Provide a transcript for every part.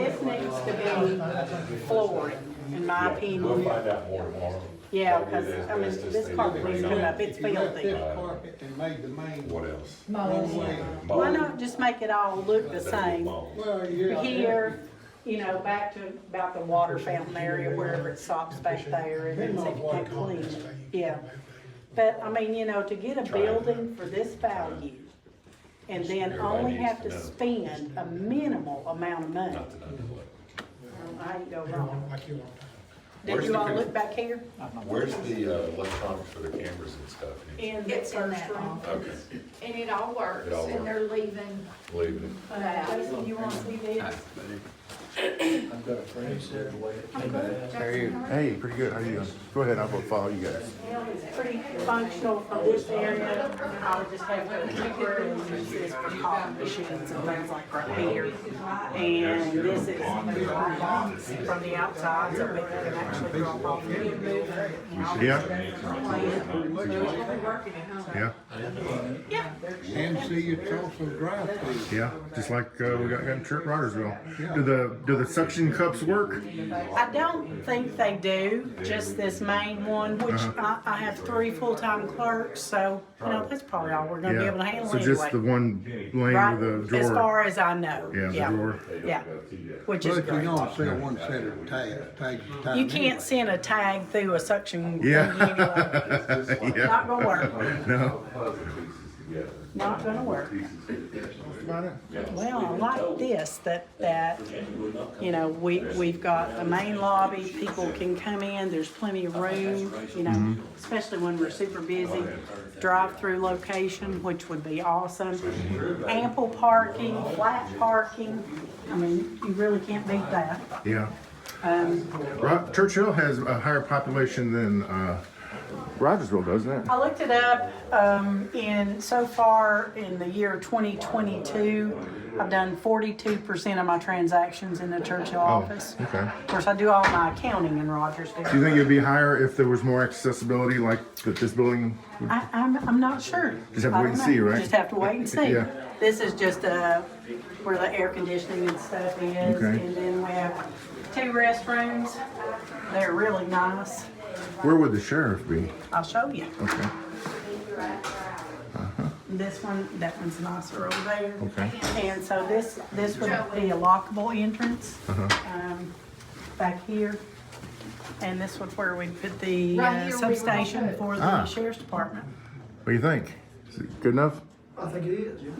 this needs to be flooring, in my We'll opinion. find out more tomorrow. Yeah, because, I mean, this carpet needs to come up, it's You left filthy. this carpet and made the main. What else? Why not just make it all look the same? Well, yeah. Here, you know, back to about the water fountain area, wherever it stops back there, and then so you can clean it. Yeah. But, I mean, you know, to get a building for this value, and then only have to spend a minimal amount of money, I ain't go wrong. Did you all look back here? Where's the electronics for the cameras and stuff? In the It's in first that room. Okay, And it all works, It all and they're leaving. leave it. Jason, you wanna see this? I've got a friend who said the way it came out. How are you? Hey, pretty good. How you doing? Go ahead. I'll follow you guys. It's pretty functional from this area. I would just have to temporarily use this for coffee machines and things like right here. And this is from the outside, so it can actually drop off. You can move it. Yeah. Yeah. And see, it's also drive-through. Yeah. Just like we got in Trent Rogersville. Do the suction cups work? I don't think they do, just this main one, which I have 3 full-time clerks, so, you know, that's probably all we're gonna be able to handle So just the anyway. one lane Right, with a as drawer. far as I know, Yeah, the yeah, drawer. yeah, which But is if you're great. gonna sell one set of tags at a time. You can't anyway. send a tag through a suction. Yeah. thing anyway. Yeah. Not gonna work, No. not gonna work. About it. Well, I like this, that, you know, we've got a main lobby, people can come in, there's plenty of room, you know, especially when we're super busy. Drive-through location, which would be awesome. Ample parking, flat parking, I mean, you really can't beat that. Yeah. Churchill has a higher population than Rogersville, doesn't it? I looked it up, so far in the year 2022, I've done 42% of my transactions in the Churchill office. Okay. Of course, I do all my accounting in Rogersville. Do you think it'd be higher if there was more accessibility, like that this building? I'm not sure. Just have to I wait don't and see, know. right? Just have to wait and see. Yeah. This is just, where the air conditioning and stuff is, Okay. and then we have 2 restrooms. They're really nice. Where would the sheriff be? I'll show you. Okay. This one, that one's nicer over there. Okay. And so this would be a lockable entrance, back here. And this was where we put the Right here, we were gonna substation put it. for the sheriff's department. What do you think? Is it good enough? I think it is, yeah.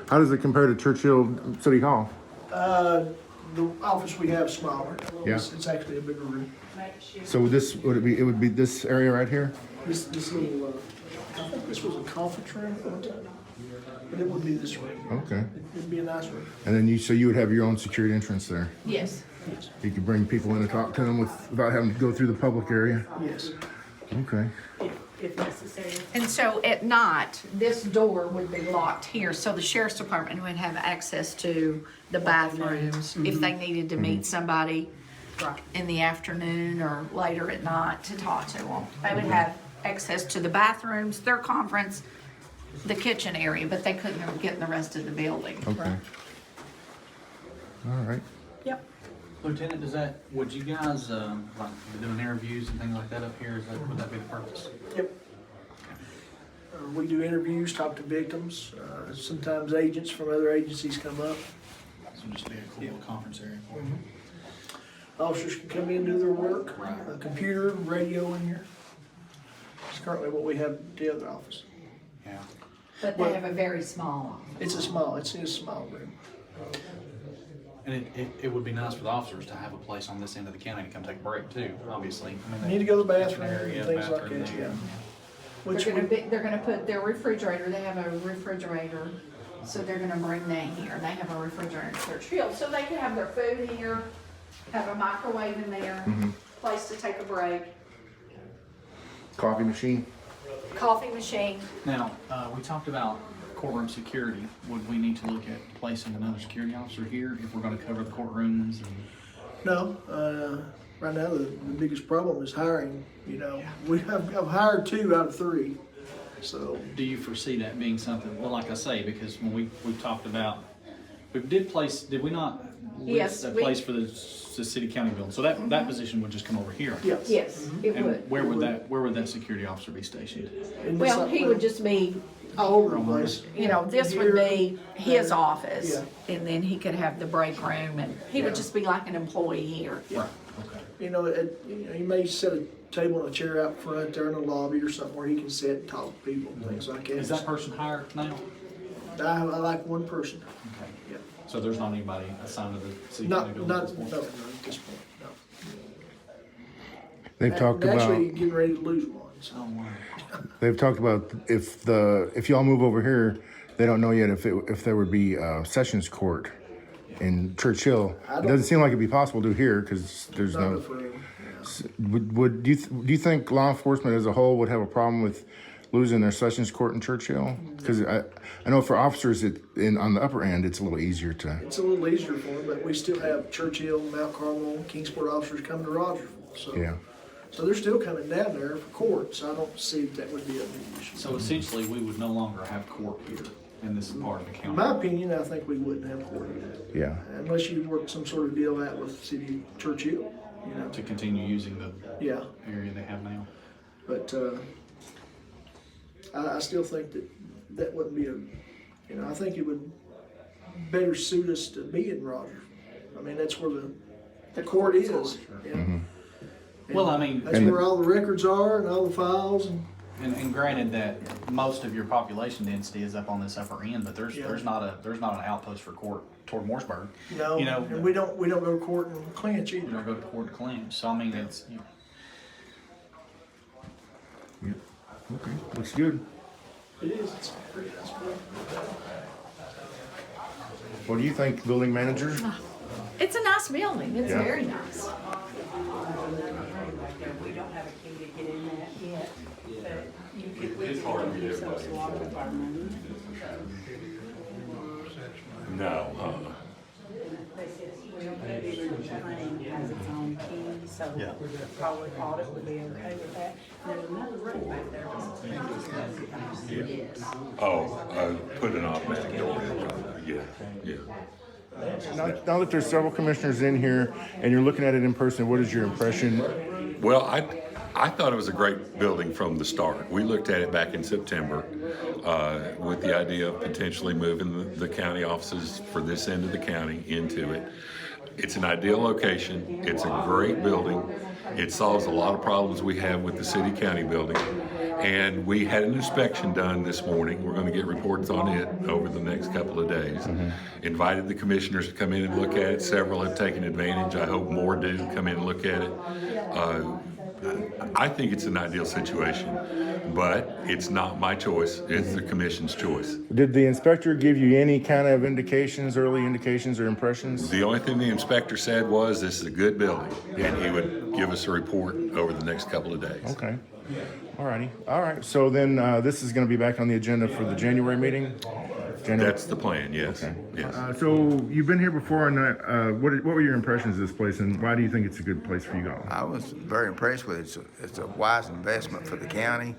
How does it compare to Churchill City Hall? The office we have is smaller. Yeah. It's actually a bigger room. So it would be this area right here? This little, I think this was a conference room at one time, but it would be this room. Okay. It'd be a nice room. And then so you would have your own security entrance there. Yes. You could bring people in and talk to them without having to go through the public area. Yes. Okay. If necessary. And so at night, this door would be locked here, so the sheriff's department would have access to the bathrooms if they needed to meet somebody Right. in the afternoon or later at night to talk to them. They would have access to the bathrooms, their conference, the kitchen area, but they couldn't get in the rest of the building. Okay. All right. Yep. Lieutenant, would you guys, like, be doing interviews and things like that up here? Would that be the purpose? Yep. We do interviews, talk to victims. Sometimes agents from other agencies come up. So just be a cool little conference area for you. Officers can come in, do their work. Computer, radio in here. It's currently what we have at the other office. Yeah. But they have a very small office. It's a small room. And it would be nice for the officers to have a place on this end of the county to come take a break too, obviously. I mean, You need to go to the bathroom area, and things like bathroom that, there. yeah. Which They're gonna put their refrigerator, they have a refrigerator, so they're gonna bring that here. They have a refrigerator in Churchill, so they can have their food here, have a microwave in there, place to take a break, Coffee machine? coffee machine. Now, we talked about courtroom security. Would we need to look at placing another security officer here if we're gonna cover the courtrooms? And No, right now the biggest problem is hiring. You know, I've hired 2 out of 3. So do you foresee that being something, well, like I say, because when we've talked about, did we not Yes, a we- place for the city county building. So that position would just come over here. Yes. Yes, it And would. where would that security officer be stationed? And Well, this- he would just be, all over the place. you know, this would be his Here. office. Yeah. And then he could have the break room and he would just be like an employee here. Right, okay. You know, you may set a table and a chair out front there in the lobby or something where he can sit and talk to people and things like that. Is that person hired now? I like one person. Okay. Yeah. So there's not anybody assigned to the city county Not, building not, at this point? no, not at this point, no. They've talked about, Actually, getting ready to lose one, so. Oh, wow. they've talked about if y'all move over here, they don't know yet if there would be Sessions Court in Church Hill. It doesn't seem like it'd be possible to here because there's Not no. for, Do you think law enforcement as a whole would have a problem with losing their Sessions Court in Church Hill? Because I know for officers on the upper end, it's a little easier to. it's a little easier for them, but we still have Churchill, Mount Carmel, Kingsport officers coming to Rogersville, so. Yeah. So they're still coming down there for court, so I don't see that would be a big issue. So essentially, we would no longer have court here in this part of the In county. my opinion, I think we wouldn't have court here, Yeah. unless you work some sort of deal out with City of Churchill, you know, To continue using the yeah. area they have now. But, I still think that wouldn't be I think it would better suit us to be in Rogers. I mean, that's where the court is. Yeah. And Well, I mean, that's where all the records are and all the files and granted that most of your population density is up on this upper end, but there's Yeah. there's not an outpost for court toward Mooresburg. no, You know, and we don't go to court in Clinch You either. don't go to court to claim. So I mean, it's Okay. Looks good. It is, it's pretty nice. What do you think, building manager? It's a nice building. It's Yeah. very nice. We don't have a key to get in that yet, but you could, we could use those a lot of our money. No, Well, maybe the train has its own key, so probably audit would be okay with that. There's another room back there. put an automatic door in, yeah. Now that there's several commissioners in here and you're looking at it in person, what is your impression? Well, I thought it was a great building from the start. We looked at it back in September with the idea of potentially moving the county offices for this end of the county into it. It's an ideal location. It's a great building. It solves a lot of problems we have with the city-county building. And we had an inspection done this morning. We're going to get reports on it over the next couple of days. Invited the commissioners to come in and look at it. Several have taken advantage. I hope more do come in and look at it. I think it's an ideal situation, but it's not my choice. It's the commission's choice. Did the inspector give you any kind of indications, early indications or impressions? The only thing the inspector said was this is a good building, and he would give us a report over the next couple of days. Okay. All righty. All right. So then this is going to be back on the agenda for the January meeting? That's the plan, yes, yes. So you've been here before, and what were your impressions of this place, and why do you think it's a good place for you all? I was very impressed with it. It's a wise investment for the county.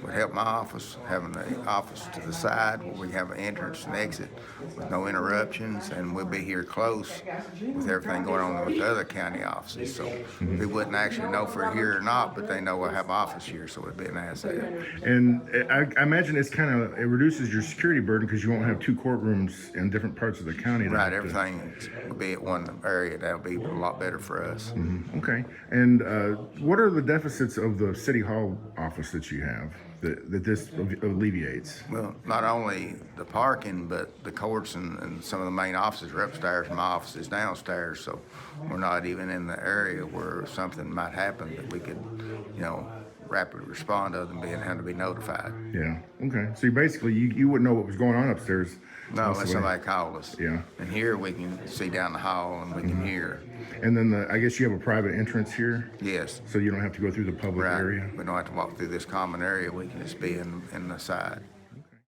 Would help my office, having the office to the side where we have an entrance and exit with no interruptions, and we'll be here close with everything going on with the other county offices. So they wouldn't actually know if we're here or not, but they know we'll have office here, so it'd be an asset. And I imagine it reduces your security burden because you won't have two courtrooms in different parts of the county. Right, everything will be at one area. That'll be a lot better for us. Okay. And what are the deficits of the city hall office that you have that this alleviates? Well, not only the parking, but the courts and some of the main offices are upstairs. My office is downstairs, so we're not even in the area where something might happen that we could, rapidly respond other than having to be notified. Yeah. Okay. So you wouldn't know what was going on upstairs. No, most of unless the way. somebody called us. Yeah. And here we can see down the hall and we can hear. And then I guess you have a private entrance here, Yes. so you don't have to go through the public Right. area. We don't have to walk through this common area. We can just be in the side.